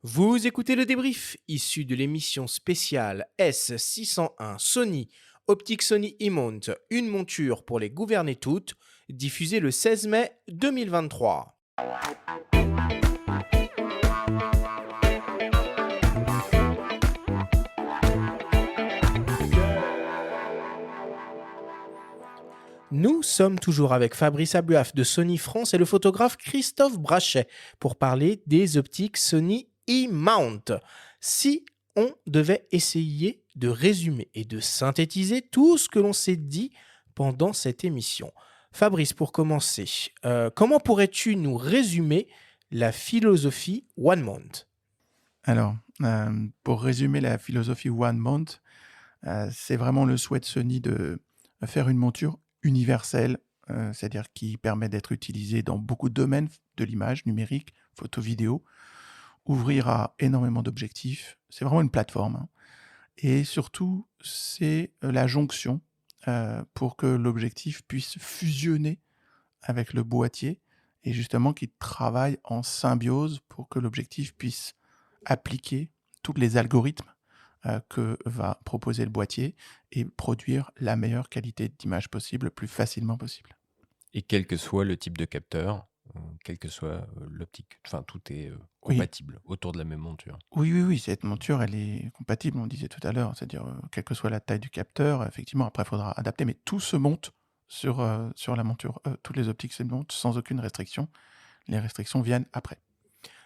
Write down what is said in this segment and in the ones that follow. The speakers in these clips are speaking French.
Vous écoutez le débrief issu de l'émission spéciale S601 Sony Optique Sony E-Mount, une monture pour les gouverner toutes, diffusée le 16 mai 2023. Nous sommes toujours avec Fabrice Abuaf de Sony France et le photographe Christophe Brachet pour parler des optiques Sony E-Mount. Si on devait essayer de résumer et de synthétiser tout ce que l'on s'est dit pendant cette émission. Fabrice, pour commencer, comment pourrais-tu nous résumer la philosophie One Mount? Alors, pour résumer la philosophie One Mount, c'est vraiment le souhait de Sony de faire une monture universelle, c'est-à-dire qui permet d'être utilisée dans beaucoup de domaines de l'image numérique, photo, vidéo, ouvrir à énormément d'objectifs. C'est vraiment une plateforme, hein. Et surtout, c'est la jonction pour que l'objectif puisse fusionner avec le boîtier et justement qu'il travaille en symbiose pour que l'objectif puisse appliquer tous les algorithmes que va proposer le boîtier et produire la meilleure qualité d'image possible, le plus facilement possible. Et quel que soit le type de capteur, quelle que soit l'optique, enfin tout est Oui, compatible autour de la même monture. oui, cette monture, elle est compatible, on disait tout à l'heure, c'est-à-dire quelle que soit la taille du capteur, effectivement, après, il faudra adapter, mais tout se monte sur la monture. Toutes les optiques se montent sans aucune restriction. Les restrictions viennent après.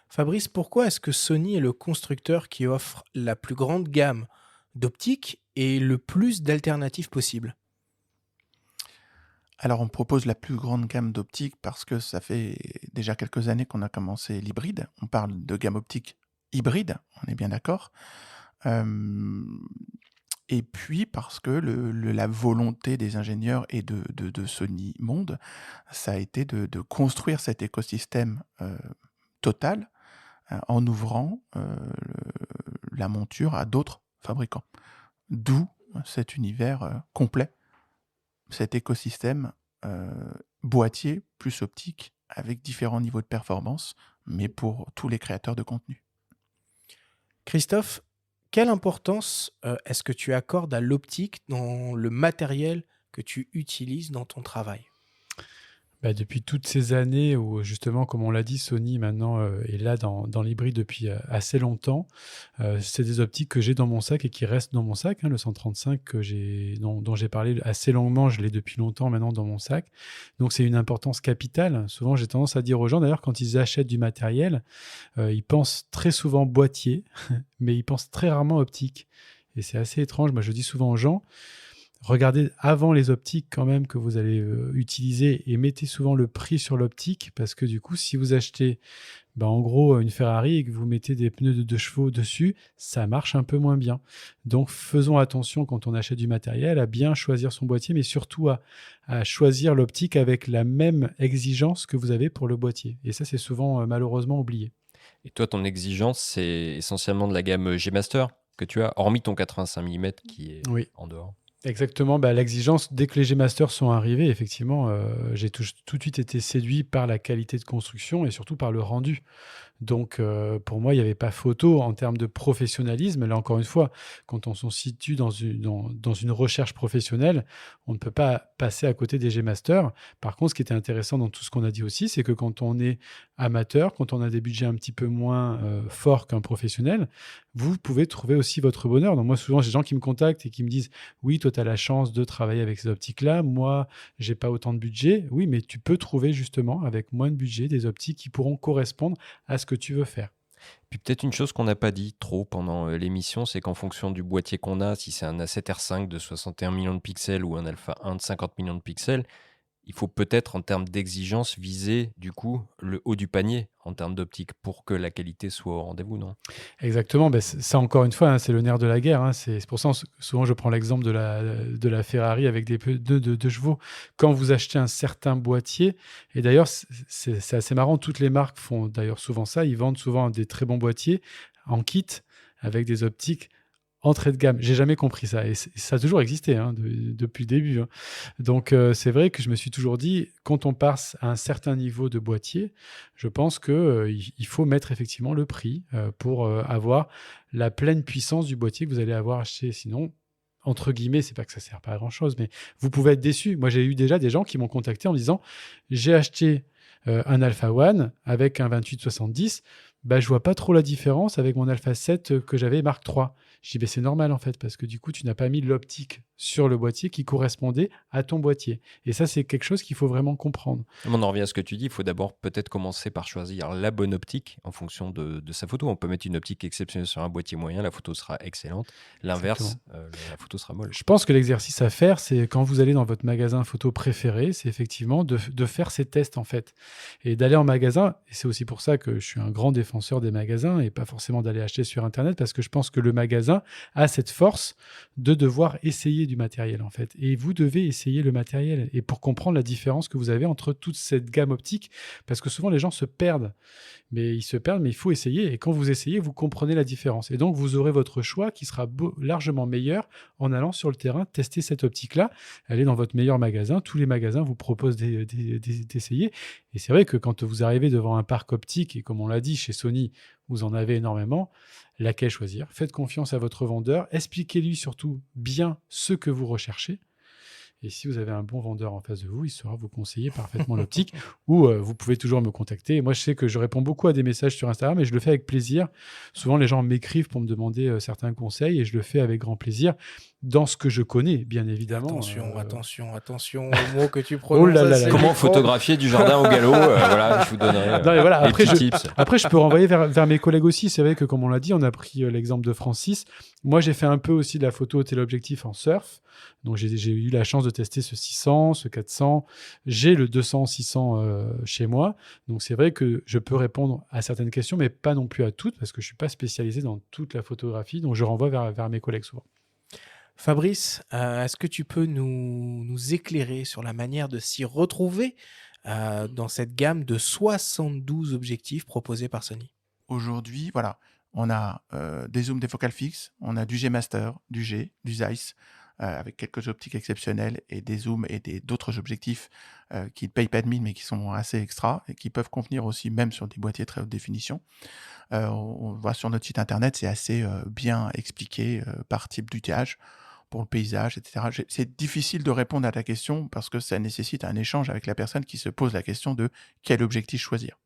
Fabrice, pourquoi est-ce que Sony est le constructeur qui offre la plus grande gamme d'optiques et le plus d'alternatives possibles? Alors, on propose la plus grande gamme d'optiques parce que ça fait déjà quelques années qu'on a commencé l'hybride. On parle de gamme optique hybride, on est bien d'accord. Euh, et puis parce que la volonté des ingénieurs et de Sony Monde, ça a été de construire cet écosystème total en ouvrant la monture à d'autres fabricants. D'où cet univers complet, cet écosystème boîtier plus optique avec différents niveaux de performance, mais pour tous les créateurs de contenu. Christophe, quelle importance est-ce que tu accordes à l'optique dans le matériel que tu utilises dans ton travail? Depuis toutes ces années où justement, comme on l'a dit, Sony maintenant est là dans l'hybride depuis assez longtemps. C'est des optiques que j'ai dans mon sac et qui restent dans mon sac, hein, le 135 dont j'ai parlé assez longuement, je l'ai depuis longtemps maintenant dans mon sac. Donc c'est une importance capitale. Souvent, j'ai tendance à dire aux gens, d'ailleurs, quand ils achètent du matériel, ils pensent très souvent boîtier, mais ils pensent très rarement optique. Et c'est assez étrange. Moi, je dis souvent aux gens, regardez avant les optiques quand même que vous allez utiliser et mettez souvent le prix sur l'optique parce que du coup, si vous achetez en gros une Ferrari et que vous mettez des pneus de 2 chevaux dessus, ça marche un peu moins bien. Donc faisons attention quand on achète du matériel à bien choisir son boîtier, mais surtout à choisir l'optique avec la même exigence que vous avez pour le boîtier. Et ça, c'est souvent malheureusement oublié. Et toi, ton exigence, c'est essentiellement de la gamme G-Master que tu as, hormis ton 85 mm qui est Oui. en dehors. Exactement, l'exigence, dès que les G-Master sont arrivés, effectivement, j'ai tout de suite été séduit par la qualité de construction et surtout par le rendu. Donc, pour moi, il n'y avait pas photo en termes de professionnalisme. Là, encore une fois, quand on se situe dans une recherche professionnelle, on ne peut pas passer à côté des G-Master. Par contre, ce qui était intéressant dans tout ce qu'on a dit aussi, c'est que quand on est amateur, quand on a des budgets un petit peu moins forts qu'un professionnel, vous pouvez trouver aussi votre bonheur. Donc moi, souvent, j'ai des gens qui me contactent et qui me disent « Oui, toi, tu as la chance de travailler avec ces optiques-là. Moi, j'ai pas autant de budget. » Oui, mais tu peux trouver justement, avec moins de budget, des optiques qui pourront correspondre à ce que tu veux faire. Puis peut-être une chose qu'on n'a pas dit trop pendant l'émission, c'est qu'en fonction du boîtier qu'on a, si c'est un A7R5 de 61 millions de pixels ou un Alpha 1 de 50 millions de pixels, il faut peut-être en termes d'exigence viser du coup le haut du panier en termes d'optique pour que la qualité soit au rendez-vous, non? Exactement, ça encore une fois, hein, c'est le nerf de la guerre, hein. C'est pour ça souvent je prends l'exemple de la Ferrari avec des pneus de 2 chevaux. Quand vous achetez un certain boîtier, et d'ailleurs c'est assez marrant, toutes les marques font d'ailleurs souvent ça, ils vendent souvent des très bons boîtiers en kit avec des optiques entrée de gamme. J'ai jamais compris ça. Et ça a toujours existé depuis le début. Donc, c'est vrai que je me suis toujours dit, quand on passe à un certain niveau de boîtier, je pense qu'il faut mettre effectivement le prix pour avoir la pleine puissance du boîtier que vous allez avoir acheté. Sinon, entre guillemets, c'est pas que ça sert pas à grand-chose, mais vous pouvez être déçu. Moi, j'ai eu déjà des gens qui m'ont contacté en me disant, j'ai acheté un Alpha One avec un 28-70, je vois pas trop la différence avec mon Alpha 7 que j'avais Mark III. Je dis, c'est normal en fait, parce que du coup, tu n'as pas mis l'optique sur le boîtier qui correspondait à ton boîtier. Et ça, c'est quelque chose qu'il faut vraiment comprendre. On en revient à ce que tu dis, il faut d'abord peut-être commencer par choisir la bonne optique en fonction de sa photo. On peut mettre une optique exceptionnelle sur un boîtier moyen, la photo sera excellente. L'inverse, la photo sera molle. Je pense que l'exercice à faire, c'est quand vous allez dans votre magasin photo préféré, c'est effectivement de faire ces tests en fait. Et d'aller en magasin, et c'est aussi pour ça que je suis un grand défenseur des magasins et pas forcément d'aller acheter sur Internet, parce que je pense que le magasin a cette force de devoir essayer du matériel en fait. Et vous devez essayer le matériel et pour comprendre la différence que vous avez entre toute cette gamme optique, parce que souvent les gens se perdent. Mais il faut essayer. Et quand vous essayez, vous comprenez la différence. Et donc, vous aurez votre choix qui sera largement meilleur en allant sur le terrain tester cette optique-là. Allez dans votre meilleur magasin. Tous les magasins vous proposent d'essayer. Et c'est vrai que quand vous arrivez devant un parc optique, et comme on l'a dit, chez Sony, vous en avez énormément, laquelle choisir? Faites confiance à votre vendeur. Expliquez-lui surtout bien ce que vous recherchez. Et si vous avez un bon vendeur en face de vous, il saura vous conseiller parfaitement l'optique ou vous pouvez toujours me contacter. Et moi, je sais que je réponds beaucoup à des messages sur Instagram et je le fais avec plaisir. Souvent, les gens m'écrivent pour me demander certains conseils et je le fais avec grand plaisir dans ce que je connais, bien évidemment. Attention aux mots que tu prononces. Comment photographier du jardin au galop voilà, je vous donnerai des petits tips. Après, je peux renvoyer vers mes collègues aussi. C'est vrai que, comme on l'a dit, on a pris l'exemple de Francis. Moi, j'ai fait un peu aussi de la photo téléobjectif en surf. Donc, j'ai eu la chance de tester ce 600, ce 400. J'ai le 200-600 chez moi. Donc, c'est vrai que je peux répondre à certaines questions, mais pas non plus à toutes, parce que je ne suis pas spécialisé dans toute la photographie. Donc, je renvoie vers mes collègues souvent. Fabrice, est-ce que tu peux nous éclairer sur la manière de s'y retrouver dans cette gamme de 72 objectifs proposés par Sony? Aujourd'hui, voilà, on a des zooms, des focales fixes, on a du G Master, du G, du Zeiss, avec quelques optiques exceptionnelles et des zooms et d'autres objectifs qui ne payent pas de mine mais qui sont assez extra et qui peuvent convenir aussi même sur des boîtiers très haute définition. On voit sur notre site internet, c'est assez bien expliqué par type d'outillage pour le paysage, etc. C'est difficile de répondre à ta question parce que ça nécessite un échange avec la personne qui se pose la question de quel objectif choisir.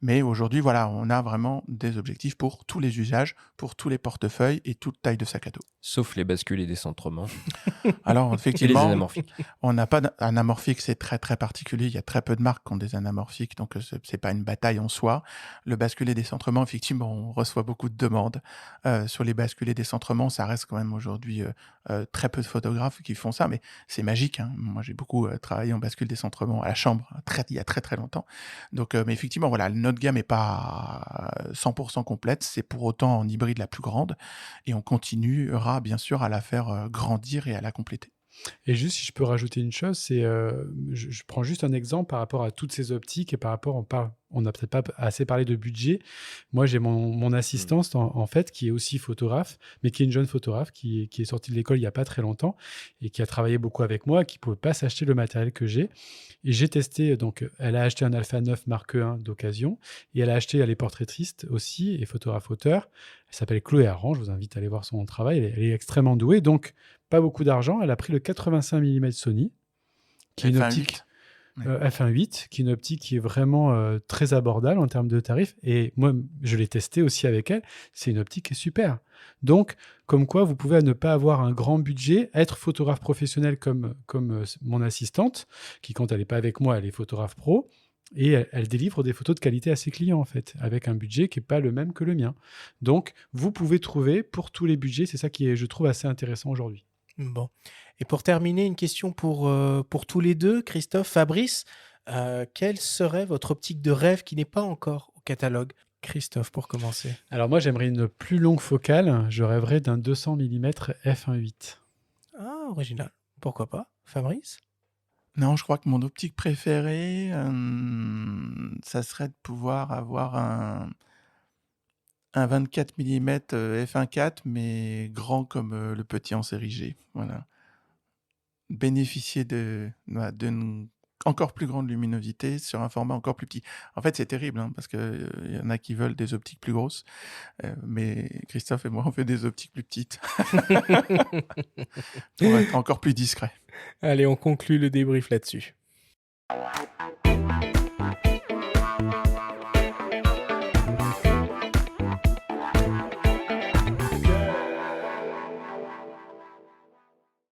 Mais aujourd'hui, voilà, on a vraiment des objectifs pour tous les usages, pour tous les portefeuilles et toute taille de sac à dos. Sauf les bascules et décentrements. Alors, effectivement, et les anamorphiques. On n'a pas d'anamorphique, c'est très très particulier. Il y a très peu de marques qui ont des anamorphiques, donc c'est pas une bataille en soi. Le bascule et décentrement, effectivement, on reçoit beaucoup de demandes. Sur les bascules et décentrements, ça reste quand même aujourd'hui très peu de photographes qui font ça, mais c'est magique. Hein. Moi, j'ai beaucoup travaillé en bascule décentrement à la chambre il y a très très longtemps. Donc, mais effectivement, voilà, notre gamme n'est pas 100% complète. C'est pour autant en hybride la plus grande, et on continuera bien sûr à la faire grandir et à la compléter. Et juste, si je peux rajouter une chose, c'est, je prends juste un exemple par rapport à toutes ces optiques et par rapport, on n'a peut-être pas assez parlé de budget. Moi, j'ai mon assistante, en fait, qui est aussi photographe, mais qui est une jeune photographe qui est sortie de l'école il n'y a pas très longtemps et qui a travaillé beaucoup avec moi, qui ne pouvait pas s'acheter le matériel que j'ai. Et j'ai testé, donc, elle a acheté un Alpha 9 Mark I d'occasion et elle a acheté, elle est portraitiste aussi et photographe-auteur. Elle s'appelle Chloé Arran, je vous invite à aller voir son travail. Elle est extrêmement douée, donc pas beaucoup d'argent. Elle a pris le 85 mm Sony, qui est une optique f1.8, qui est une optique qui est vraiment très abordable en termes de tarifs. Et moi, je l'ai testé aussi avec elle. C'est une optique qui est super. Donc, comme quoi, vous pouvez ne pas avoir un grand budget, être photographe professionnel comme mon assistante, qui, quand elle n'est pas avec moi, elle est photographe pro. Et elle délivre des photos de qualité à ses clients, en fait, avec un budget qui n'est pas le même que le mien. Donc, vous pouvez trouver pour tous les budgets. C'est ça qui est, je trouve, assez intéressant aujourd'hui. Bon. Et pour terminer, une question pour tous les deux, Christophe, Fabrice. Quelle serait votre optique de rêve qui n'est pas encore au catalogue? Christophe, pour commencer. Alors moi, j'aimerais une plus longue focale. Je rêverais d'un 200 mm f1.8. Ah, original. Pourquoi pas? Fabrice? Non, je crois que mon optique préférée, ça serait de pouvoir avoir un un 24 mm f1.4, mais grand comme le petit en série G. Voilà. Bénéficier d'une encore plus grande luminosité sur un format encore plus petit. En fait, c'est terrible, hein, parce qu'il y en a qui veulent des optiques plus grosses, mais Christophe et moi, on fait des optiques plus petites pour être encore plus discret. Allez, on conclut le débrief là-dessus.